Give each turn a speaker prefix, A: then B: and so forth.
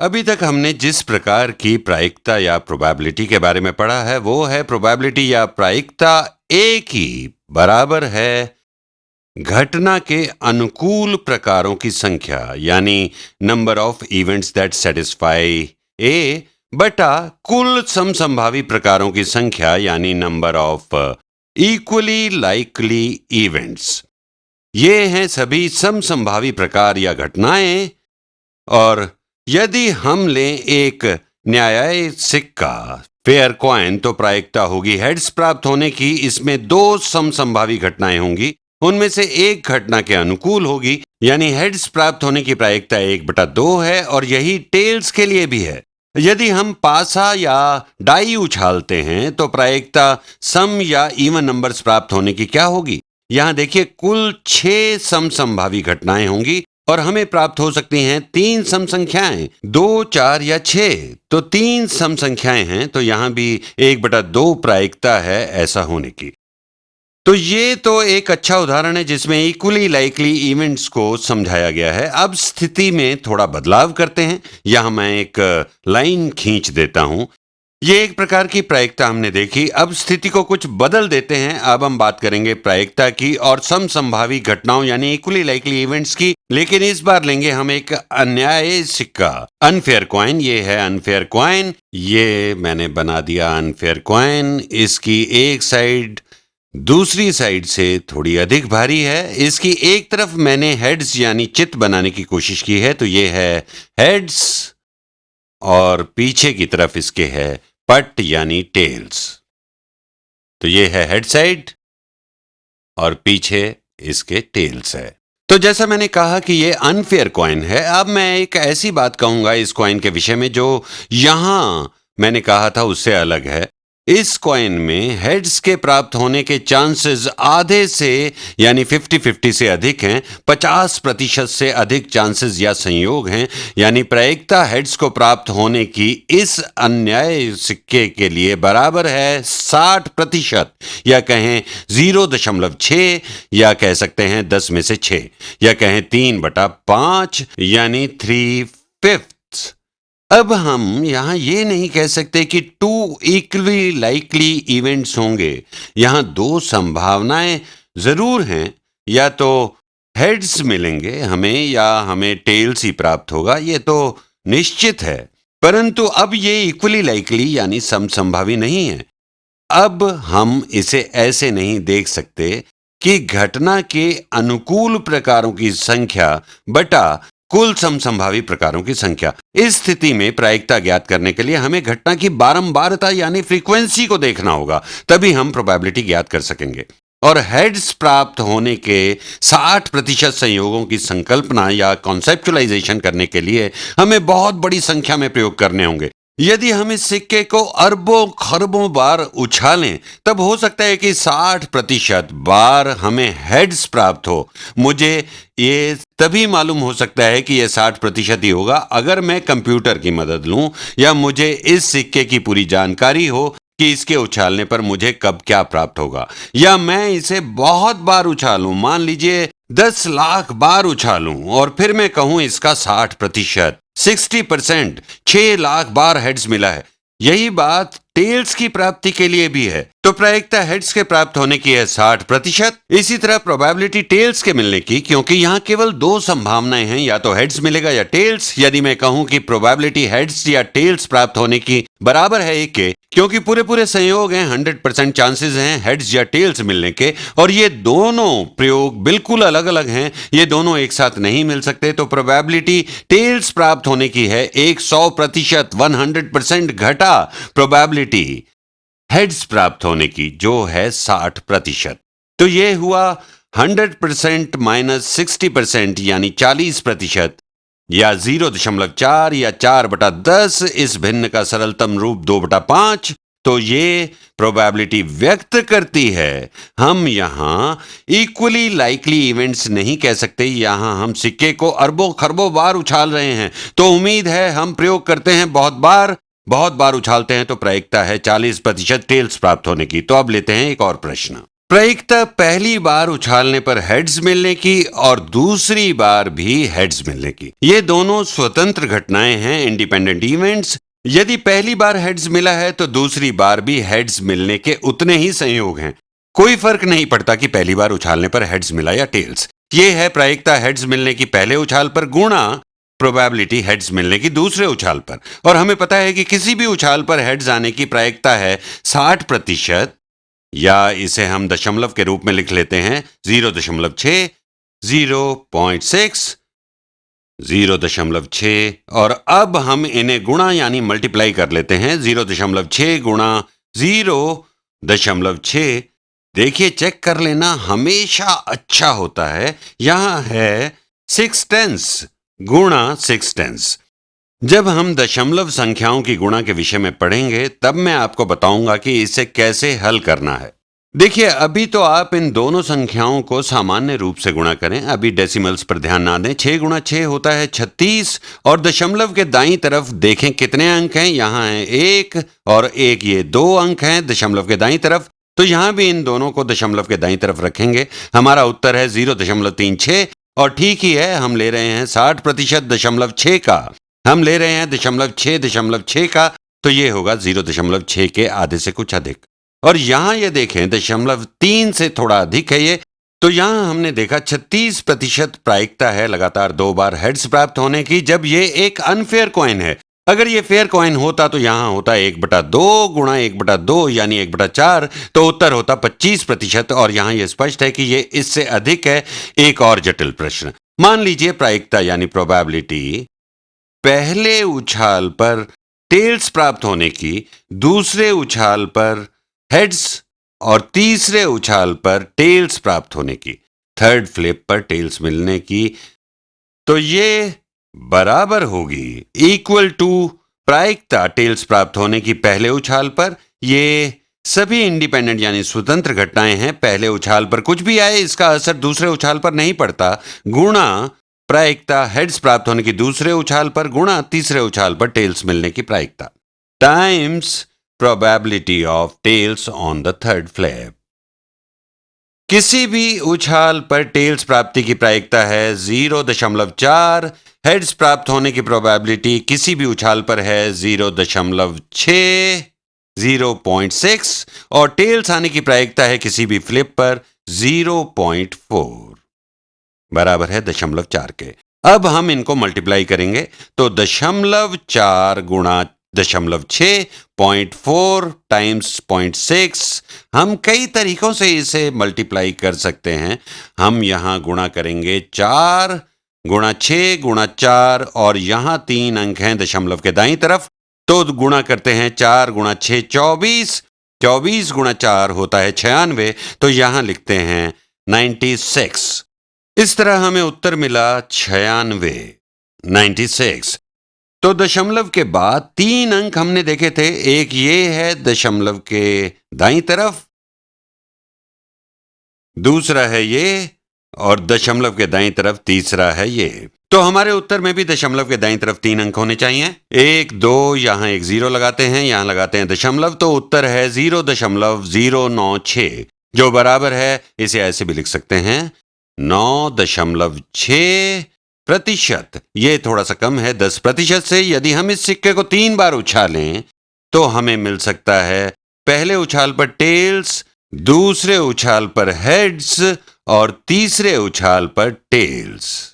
A: अभी तक हमने जिस प्रकार की प्रायिकता या प्रोबेबिलिटी के बारे में पढ़ा है वो है प्रोबेबिलिटी या प्रायिकता ए की बराबर है घटना के अनुकूल प्रकारों की संख्या यानी number of events that satisfy A बटा कुल समसंभावी प्रकारों की संख्या यानी number of equally likely events. ये हैं सभी समसंभावी प्रकार या घटनाएं, और यदि हम लें एक न्यायीय सिक्का फेयर कॉइन तो प्रायिकता होगी हेड्स प्राप्त होने की। इसमें दो समसंभावी घटनाएं होंगी, उनमें से एक घटना के अनुकूल होगी यानी हेड्स प्राप्त होने की प्रायिकता 1/2 है, और यही टेल्स के लिए भी है। यदि हम पासा या डाई उछालते हैं तो प्रायिकता सम या इवन नंबर्स प्राप्त होने की क्या होगी। यहां देखिए कुल 6 समसंभावी घटनाएं होंगी और हमें प्राप्त हो सकती हैं 3 सम संख्याएं 2, 4 या 6। तो 3 सम संख्याएं हैं तो यहां भी 1/2 प्रायिकता है ऐसा होने की। तो ये तो एक अच्छा उदाहरण है जिसमें इक्वली लाइकली इवेंट्स को समझाया गया है। अब स्थिति में थोड़ा बदलाव करते हैं। यहां मैं एक लाइन खींच देता हूं। ये एक प्रकार की प्रायिकता हमने देखी। अब स्थिति को कुछ बदल देते हैं। अब हम बात करेंगे प्रायिकता की और समसंभावी घटनाओं यानी इक्वली लाइकली इवेंट्स की, लेकिन इस बार लेंगे हम एक अन्यायी सिक्का, अनफेयर कॉइन। ये है अनफेयर कॉइन। ये मैंने बना दिया अनफेयर कॉइन। इसकी एक साइड दूसरी साइड से थोड़ी अधिक भारी है। इसकी एक तरफ मैंने हेड्स यानी चित्त बनाने की कोशिश की है, तो ये है हेड्स, और पीछे की तरफ इसके है पट यानी टेल्स। तो ये है हेड साइड और पीछे इसके टेल्स है। तो जैसा मैंने कहा कि ये अनफेयर कॉइन है, अब मैं एक ऐसी बात कहूंगा इस कॉइन के विषय में जो यहां मैंने कहा था उससे अलग है। इस कॉइन में हेड्स के प्राप्त होने के चांसेस आधे से यानी 50-50 से अधिक हैं। 50% से अधिक चांसेस या संयोग हैं, यानी प्रायिकता हेड्स को प्राप्त होने की इस अन्यायी सिक्के के लिए बराबर है 60%, या कहें 0.6, या कह सकते हैं 10 में से 6, या कहें 3/5 यानी 3/5। अब हम यहां ये नहीं कह सकते कि 2 इक्वली लाइकली इवेंट्स होंगे। यहां 2 संभावनाएं जरूर हैं, या तो हेड्स मिलेंगे हमें या हमें टेल्स ही प्राप्त होगा, ये तो निश्चित है। परंतु अब ये इक्वली लाइकली यानी समसंभावी नहीं है। अब हम इसे ऐसे नहीं देख सकते कि घटना के अनुकूल प्रकारों की संख्या बटा कुल समसंभावी प्रकारों की संख्या। इस स्थिति में प्रायिकता ज्ञात करने के लिए हमें घटना की बारंबारता यानी फ्रीक्वेंसी को देखना होगा, तभी हम प्रोबेबिलिटी ज्ञात कर सकेंगे। और हेड्स प्राप्त होने के 60% संयोगों की संकल्पना या कॉन्सेप्चुअलाइजेशन करने के लिए हमें बहुत बड़ी संख्या में प्रयोग करने होंगे। यदि हम इस सिक्के को अरबों खरबों बार उछालें तब हो सकता है कि 60% बार हमें हेड्स प्राप्त हो। मुझे ये तभी मालूम हो सकता है कि यह 60% ही होगा अगर मैं कंप्यूटर की मदद लूं, या मुझे इस सिक्के की पूरी जानकारी हो कि इसके उछालने पर मुझे कब क्या प्राप्त होगा, या मैं इसे बहुत बार उछालूं, मान लीजिए 10 लाख बार उछालूं, और फिर मैं कहूं इसका 60%, 60%, 6 लाख बार हेड्स मिला है। यही बात टेल्स की प्राप्ति के लिए भी है। तो प्रायिकता हेड्स के प्राप्त होने की है 60%। इसी तरह प्रोबेबिलिटी टेल्स के मिलने की, क्योंकि यहां केवल 2 संभावनाएं हैं, या तो हेड्स मिलेगा या टेल्स। यदि मैं कहूं कि प्रोबेबिलिटी हेड्स या टेल्स प्राप्त होने की बराबर है 1 के, क्योंकि पूरे संयोग हैं, 100% चांसेस हैं हेड्स या टेल्स मिलने के, और ये दोनों प्रयोग बिल्कुल अलग अलग हैं, ये दोनों एक साथ नहीं मिल सकते। तो प्रोबेबिलिटी टेल्स प्राप्त होने की है 100%, 100% घटा प्रोबेबिलिटी हेड्स प्राप्त होने की जो है 60%। तो ये हुआ 100% माइनस 60% यानी 40%, या 0.4 या 4/10। इस भिन्न का सरलतम रूप 2/5। तो ये प्रोबेबिलिटी व्यक्त करती है। हम यहां इक्वली लाइकली इवेंट्स नहीं कह सकते, यहां हम सिक्के को अरबों खरबों बार उछाल रहे हैं। तो उम्मीद है हम प्रयोग करते हैं बहुत बार उछालते हैं, तो प्रायिकता है 40% टेल्स प्राप्त होने की। तो अब लेते हैं एक और प्रश्न। प्रायिकता पहली बार उछालने पर हेड्स मिलने की और दूसरी बार भी हेड्स मिलने की। ये दोनों स्वतंत्र घटनाएं हैं, इंडिपेंडेंट इवेंट्स। यदि पहली बार हेड्स मिला है तो दूसरी बार भी हेड्स मिलने के उतने ही संयोग हैं। कोई फर्क नहीं पड़ता कि पहली बार उछालने पर हेड्स मिला या टेल्स। ये है प्रायिकता हेड्स मिलने की पहले उछाल पर गुणा प्रोबेबिलिटी हेड्स मिलने की दूसरे उछाल पर। और हमें पता है कि किसी भी उछाल पर हेड्स आने की प्रायिकता है 60%, या इसे हम दशमलव के रूप में लिख लेते हैं 0.6, 0.6, 0.6। और अब हम इन्हें गुणा यानी मल्टीप्लाई कर लेते हैं। 0.6 गुणा 0.6। देखिए, चेक कर लेना, हमेशा अच्छा होता है। यहां है 6/10 गुणा 6/10। जब हम दशमलव संख्याओं की गुणा के विषय में पढ़ेंगे तब मैं आपको बताऊंगा कि इसे कैसे हल करना है। देखिए, अभी तो आप इन दोनों संख्याओं को सामान्य रूप से गुणा करें। अभी डेसिमल्स पर ध्यान ना दें। 6 गुणा 6 होता है 36। और दशमलव के दाईं तरफ देखें कितने अंक हैं। यहाँ है 1 और 1, ये 2 अंक हैं दशमलव के दाईं तरफ। तो यहाँ भी इन दोनों को दशमलव के दाईं तरफ रखेंगे। हमारा उत्तर है 0.36। और ठीक ही है, हम ले रहे हैं 60% दशमलव 6 का। हम ले रहे हैं 0.6 का, तो ये होगा 0.6 के आधे से कुछ अधिक। और यहां ये देखें 0.3 से थोड़ा अधिक है ये। तो यहां हमने देखा 36% प्रायिकता है लगातार 2 बार हेड्स प्राप्त होने की, जब ये एक अनफेयर कॉइन है। अगर ये फेयर कॉइन होता तो यहां होता 1/2 गुणा 1/2 यानी 1/4, तो उत्तर होता 25%। और यहां यह स्पष्ट है कि ये इससे अधिक है। एक और जटिल प्रश्न, मान लीजिए प्रायिकता यानी प्रोबेबिलिटी पहले उछाल पर टेल्स प्राप्त होने की, दूसरे उछाल पर हेड्स और तीसरे उछाल पर टेल्स प्राप्त होने की, थर्ड फ्लिप पर टेल्स मिलने की, तो ये बराबर होगी इक्वल टू प्रायिकता टेल्स प्राप्त होने की पहले उछाल पर। ये सभी इंडिपेंडेंट यानी स्वतंत्र घटनाएं हैं। पहले उछाल पर कुछ भी आए, इसका असर दूसरे उछाल पर नहीं पड़ता, गुणा प्रायिकता हेड्स प्राप्त होने की दूसरे उछाल पर गुणा तीसरे उछाल पर टेल्स मिलने की प्रायिकता, times probability of tails on the third flip. किसी भी उछाल पर टेल्स प्राप्ति की प्रायिकता है 0.4। हेड्स प्राप्त होने की प्रोबेबिलिटी किसी भी उछाल पर है 0.6, 0.6। और टेल्स आने की प्रायिकता है किसी भी फ्लिप पर 0.4, बराबर है 0.4 के। अब हम इनको मल्टीप्लाई करेंगे तो 0.4 गुणा 0.6, 0.4 टाइम्स 0.6। हम कई तरीकों से इसे मल्टीप्लाई कर सकते हैं। हम यहां गुणा करेंगे 4 गुणा 6 गुणा 4, और यहां 3 अंक हैं दशमलव के दाईं तरफ, तो गुणा करते हैं 4 गुणा 6 24, 24 गुणा 4 होता है 96, तो यहां लिखते हैं 96। इस तरह हमें उत्तर मिला 96। तो दशमलव के बाद 3 अंक हमने देखे थे, एक ये है दशमलव के दाईं तरफ, दूसरा है ये, और दशमलव के दाईं तरफ तीसरा है ये। तो हमारे उत्तर में भी दशमलव के दाईं तरफ 3 अंक होने चाहिए। 1 2, यहां एक 0 लगाते हैं, यहां लगाते हैं दशमलव, तो उत्तर है 0.096, जो बराबर है, इसे ऐसे भी लिख सकते हैं 9.6%। ये थोड़ा सा कम है 10% से। यदि हम इस सिक्के को 3 बार उछालें तो हमें मिल सकता है पहले उछाल पर टेल्स, दूसरे उछाल पर हेड्स और तीसरे उछाल पर टेल्स।